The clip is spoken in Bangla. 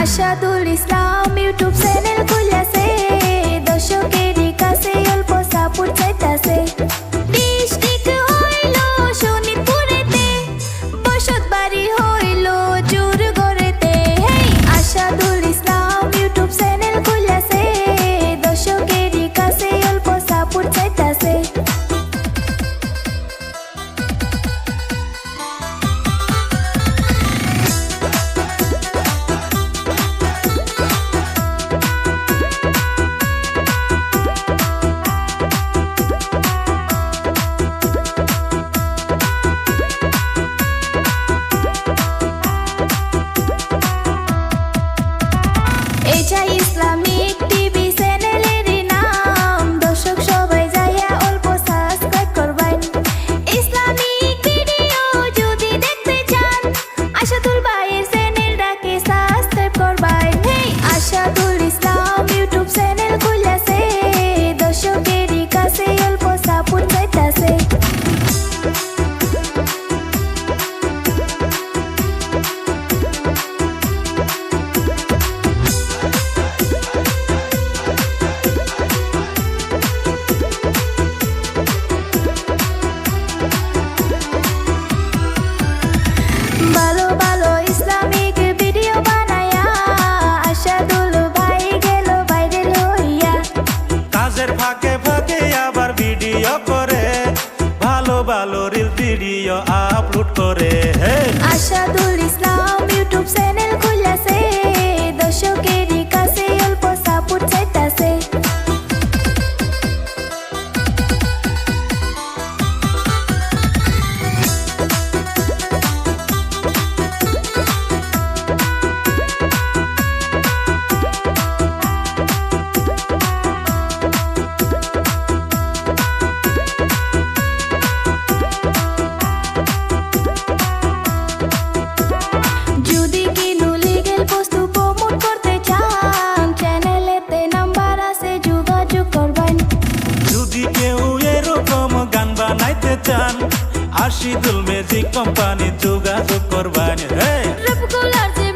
আশাদুল ইসলাম ইউটিউব চ্যানেল খুলেছে, দর্শকেরই কাছে অল্প সাপোর্ট চাইতাছে। ডিস্ট্রিক্ট হইল শোনিতপুরেতে, বসত বাড়ি হইল জুরগড়েতে। আশাদুল ইসলাম ইউটিউব চ্যানেল খুলেছে, দর্শকেরই কাছে অল্প সাপোর্ট চাইতাছে। এটা ইসলামিক টিভি চ্যানেলের নাম, দর্শক সবাই যাইয়া অল্প সাবস্ক্রাইব করবেন। ইসলামিক ভিডিও যদি দেখতে চান, আশাদুল ভাইয়ের চ্যানেলটাকে সাবস্ক্রাইব করবেন। আশাদুল ইসলাম ইউটিউব চ্যানেল খুলেছে, দর্শকেরই কাছে অল্প সাপোর্ট চাইতাছে। ভালো ভালো ইসলামিক ভিডিও বানায়া আশাদুল ভাই গেল ভাইরাল হইয়া। কাজের ফাঁকে ফাঁকে আবার ভিডিও করে, ভালো ভালো রিল ভিডিও আপলোড করে। আশাদুল ইসলাম ইউটিউব চ্যানেল খুলেছে, দর্শকেরই কাছে অল্প সাপোর্ট চাইতাছে। যদি কিনু লিগেল বস্তু প্রমোট করতে চান, চ্যানেলেতে নাম্বার আছে, যোগাযোগ করবেন। যদি কেউ এরকম গান বানাইতে চান, আশিদুল মিউজিক কোম্পানি যোগাযোগ করবেন। রূপগুলার যে